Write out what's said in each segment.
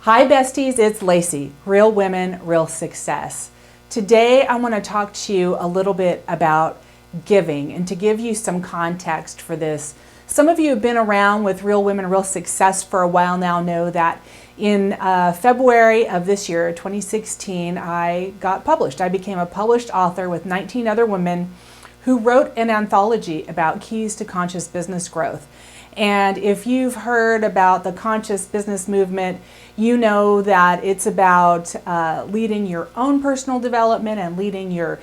Hi besties, it's Lacy, Real Women, Real Success. Today I want to talk to you a little bit about giving, and to give you some context for this. Some of you have been around with Real Women, Real Success for a while now know that in February of this year, 2016, I got published. I became a published author with 19 other women who wrote an anthology about keys to conscious business growth. And if you've heard about the conscious business movement, you know that it's about leading your own personal development and leading your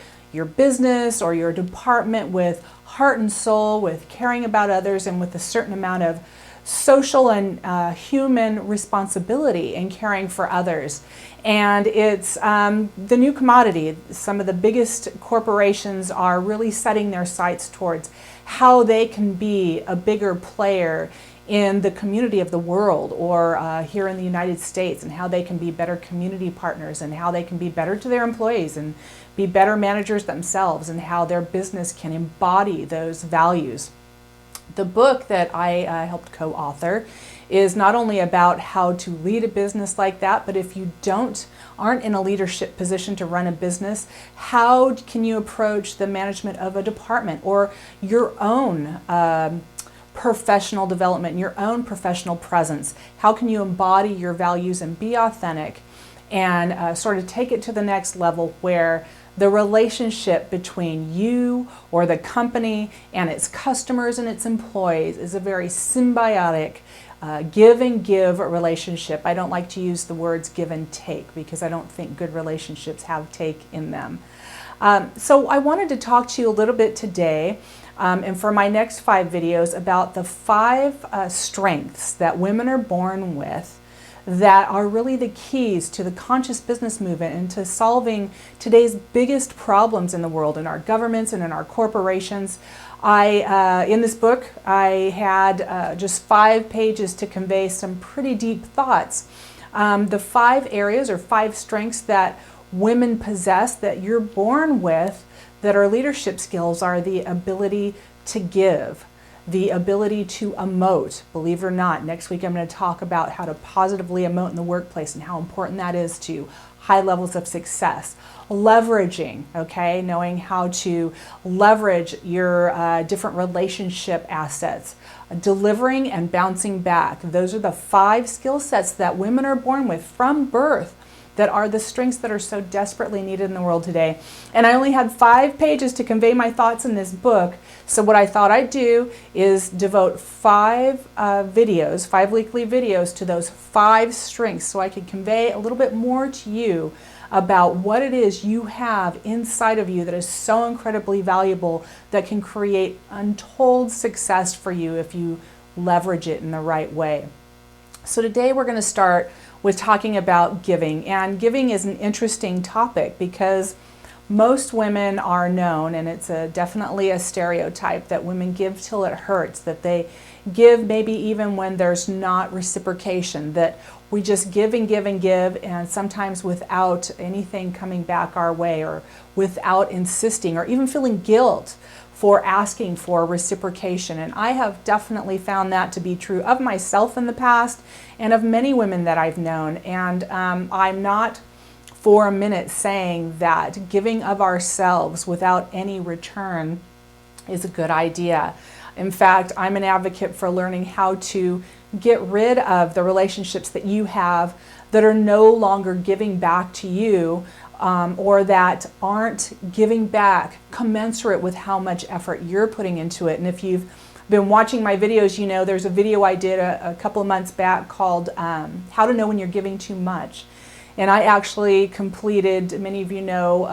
business or your department with heart and soul, with caring about others, and with a certain amount of social and human responsibility in caring for others. And it's the new commodity. Some of the biggest corporations are really setting their sights towards how they can be a bigger player in the community of the world, or here in the United States, and how they can be better community partners, and how they can be better to their employees and be better managers themselves, and how their business can embody those values. The book that I helped co-author is not only about how to lead a business like that, but if you aren't in a leadership position to run a business, how can you approach the management of a department or your own professional development, your own professional presence? How can you embody your values and be authentic and sort of take it to the next level, where the relationship between you or the company and its customers and its employees is a very symbiotic give and give relationship. I don't like to use the words give and take because I don't think good relationships have take in them. So I wanted to talk to you a little bit today and for my next 5 videos about the 5 strengths that women are born with that are really the keys to the conscious business movement and to solving today's biggest problems in the world, in our governments and in our corporations. In this book, I had just 5 pages to convey some pretty deep thoughts. The 5 areas or 5 strengths that women possess that you're born with that are leadership skills are the ability to give, the ability to emote. Believe it or not, next week I'm going to talk about how to positively emote in the workplace and how important that is to high levels of success. Leveraging, okay, knowing how to leverage your different relationship assets. Delivering and bouncing back. Those are the 5 skill sets that women are born with from birth that are the strengths that are so desperately needed in the world today. And I only had 5 pages to convey my thoughts in this book. So what I thought I'd do is devote 5 videos, 5 weekly videos to those 5 strengths, so I could convey a little bit more to you about what it is you have inside of you that is so incredibly valuable, that can create untold success for you if you leverage it in the right way. So today we're going to start with talking about giving. And giving is an interesting topic because most women are known, and it's definitely a stereotype, that women give till it hurts, that they give maybe even when there's not reciprocation, that we just give and give and give, and sometimes without anything coming back our way, or without insisting or even feeling guilt for asking for reciprocation. And I have definitely found that to be true of myself in the past and of many women that I've known. And I'm not for a minute saying that giving of ourselves without any return is a good idea. In fact, I'm an advocate for learning how to get rid of the relationships that you have that are no longer giving back to you, or that aren't giving back commensurate with how much effort you're putting into it. And if you've been watching my videos, you know there's a video I did a couple of months back called How to Know When You're Giving Too Much. And I actually completed, many of you know,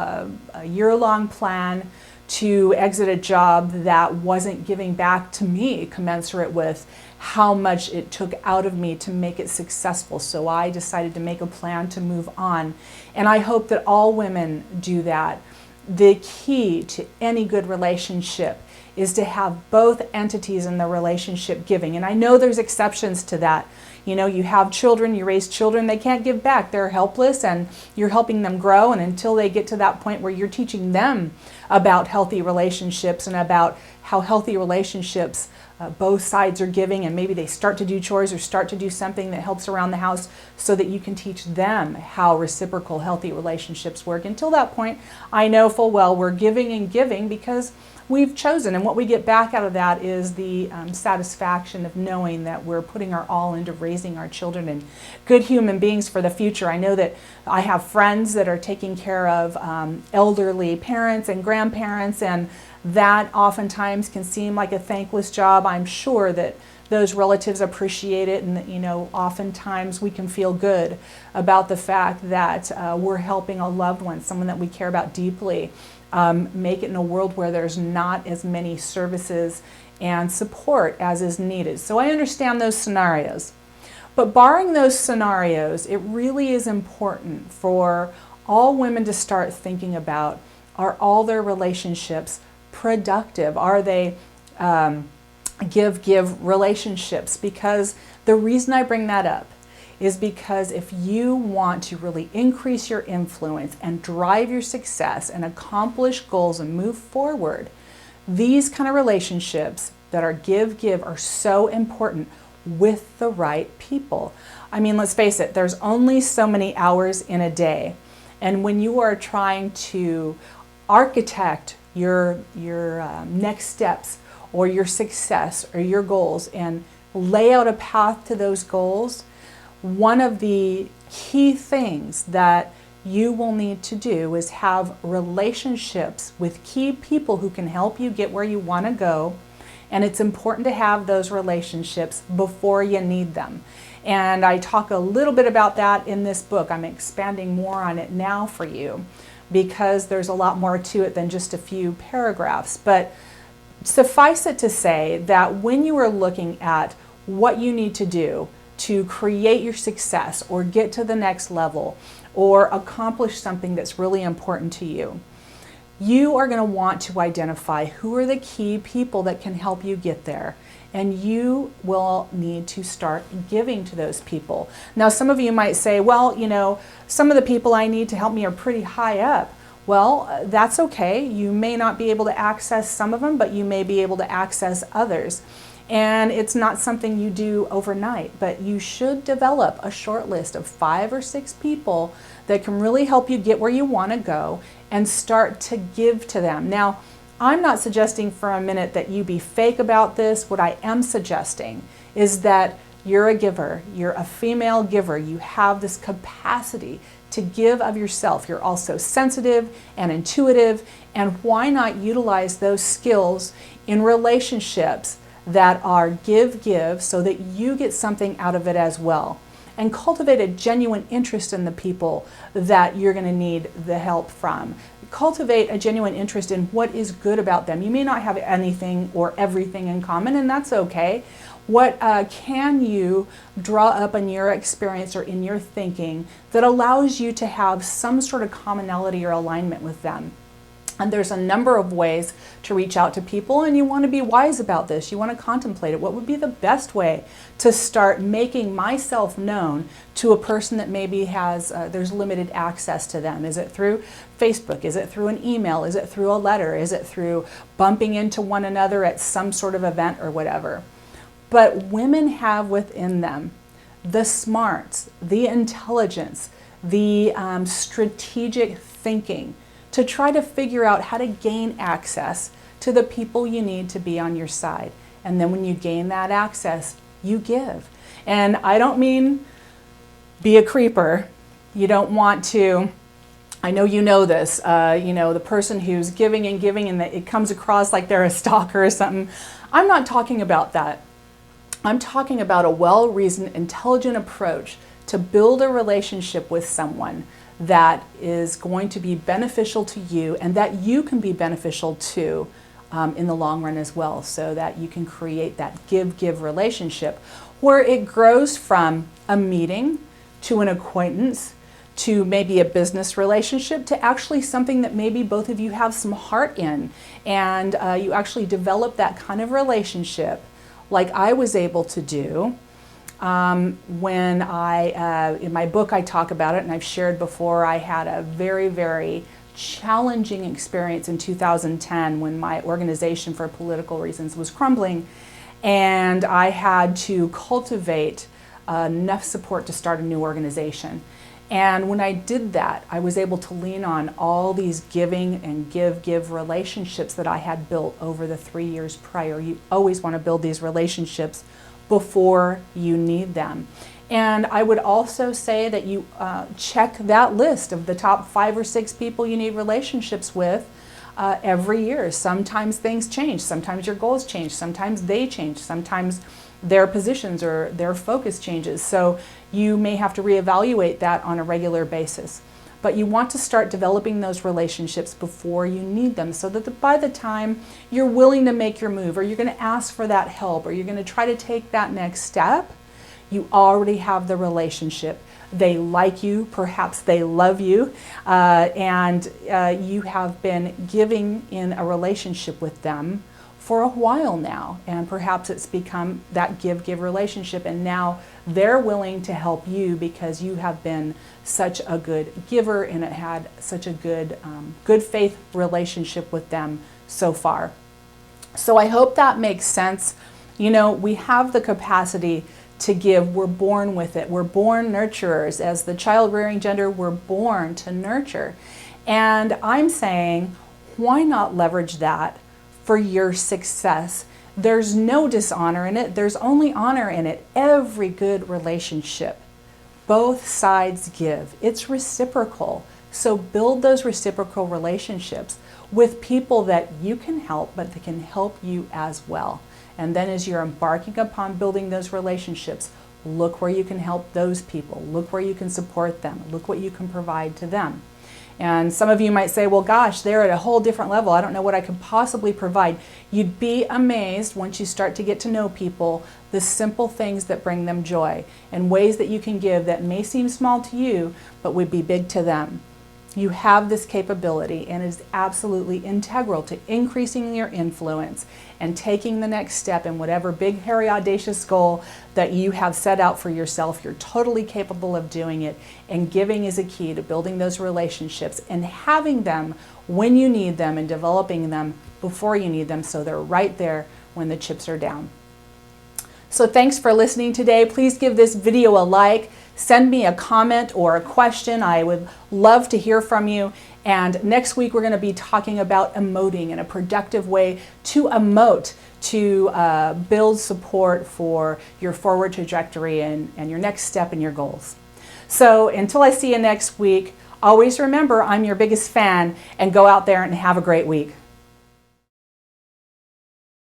a year-long plan to exit a job that wasn't giving back to me commensurate with how much it took out of me to make it successful. So I decided to make a plan to move on. And I hope that all women do that. The key to any good relationship is to have both entities in the relationship giving. And I know there's exceptions to that. You know, you have children, you raise children, they can't give back. They're helpless, and you're helping them grow. And until they get to that point where you're teaching them about healthy relationships and about how healthy relationships both sides are giving, and maybe they start to do chores or start to do something that helps around the house so that you can teach them how reciprocal healthy relationships work. Until that point, I know full well we're giving and giving because we've chosen, and what we get back out of that is the satisfaction of knowing that we're putting our all into raising our children and good human beings for the future. I know that I have friends that are taking care of elderly parents and grandparents, and that oftentimes can seem like a thankless job. I'm sure that those relatives appreciate it, and oftentimes we can feel good about the fact that we're helping a loved one, someone that we care about deeply, make it in a world where there's not as many services and support as is needed. So I understand those scenarios. But barring those scenarios, it really is important for all women to start thinking about, are all their relationships productive? Are they give relationships? Because the reason I bring that up is because if you want to really increase your influence and drive your success and accomplish goals and move forward, these kind of relationships that are give are so important with the right people. I mean, let's face it, there's only so many hours in a day. And when you are trying to architect your next steps or your success or your goals and lay out a path to those goals, one of the key things that you will need to do is have relationships with key people who can help you get where you want to go. And it's important to have those relationships before you need them. And I talk a little bit about that in this book. I'm expanding more on it now for you because there's a lot more to it than just a few paragraphs. But suffice it to say that when you are looking at what you need to do to create your success or get to the next level or accomplish something that's really important to you, you are going to want to identify who are the key people that can help you get there. And you will need to start giving to those people. Now, some of you might say, well, some of the people I need to help me are pretty high up. Well, that's okay. You may not be able to access some of them, but you may be able to access others. And it's not something you do overnight, but you should develop a short list of 5 or 6 people that can really help you get where you want to go and start to give to them. Now, I'm not suggesting for a minute that you be fake about this. What I am suggesting is that you're a giver, you're a female giver, you have this capacity to give of yourself. You're also sensitive and intuitive, and why not utilize those skills in relationships that are give so that you get something out of it as well. And cultivate a genuine interest in the people that you're going to need the help from. Cultivate a genuine interest in what is good about them. You may not have anything or everything in common, and that's okay. What can you draw up in your experience or in your thinking that allows you to have some sort of commonality or alignment with them? And there's a number of ways to reach out to people, and you want to be wise about this. You want to contemplate it. What would be the best way to start making myself known to a person that maybe has, there's limited access to them? Is it through Facebook? Is it through an email? Is it through a letter? Is it through bumping into one another at some sort of event or whatever? But women have within them the smarts, the intelligence, the strategic thinking to try to figure out how to gain access to the people you need to be on your side. And then when you gain that access, you give. And I don't mean be a creeper. You don't want to, I know you know this, the person who's giving and that it comes across like they're a stalker or something. I'm not talking about that. I'm talking about a well-reasoned, intelligent approach to build a relationship with someone that is going to be beneficial to you and that you can be beneficial to in the long run as well, so that you can create that give relationship where it grows from a meeting to an acquaintance to maybe a business relationship to actually something that maybe both of you have some heart in, and you actually develop that kind of relationship like I was able to do. When in my book I talk about it, and I've shared before, I had a very, very challenging experience in 2010 when my organization for political reasons was crumbling. and I had to cultivate enough support to start a new organization. And when I did that, I was able to lean on all these giving and give relationships that I had built over the 3 years prior. You always want to build these relationships before you need them. And I would also say that you check that list of the top 5 or 6 people you need relationships with every year. Sometimes things change. Sometimes your goals change. Sometimes they change. Sometimes their positions or their focus changes. So you may have to reevaluate that on a regular basis. But you want to start developing those relationships before you need them, so that by the time you're willing to make your move, or you're going to ask for that help, or you're going to try to take that next step, you already have the relationship. They like you, perhaps they love you, and you have been giving in a relationship with them for a while now, and perhaps it's become that give relationship, and now they're willing to help you because you have been such a good giver and it had such a good faith relationship with them so far. So I hope that makes sense. You know, we have the capacity to give. We're born with it. We're born nurturers. As the child-rearing gender, we're born to nurture. And I'm saying, why not leverage that for your success? There's no dishonor in it. There's only honor in it. Every good relationship, both sides give. It's reciprocal. So build those reciprocal relationships with people that you can help, but that can help you as well. And then as you're embarking upon building those relationships, look where you can help those people. Look where you can support them. Look what you can provide to them. And some of you might say, well, gosh, they're at a whole different level. I don't know what I could possibly provide. You'd be amazed once you start to get to know people, the simple things that bring them joy and ways that you can give that may seem small to you, but would be big to them. You have this capability, and it is absolutely integral to increasing your influence and taking the next step in whatever big, hairy, audacious goal that you have set out for yourself. You're totally capable of doing it, and giving is a key to building those relationships and having them when you need them and developing them before you need them, so they're right there when the chips are down. So thanks for listening today. Please give this video a like. Send me a comment or a question. I would love to hear from you. And next week we're going to be talking about emoting in a productive way to emote, to build support for your forward trajectory and your next step in your goals. So until I see you next week, always remember I'm your biggest fan, and go out there and have a great week.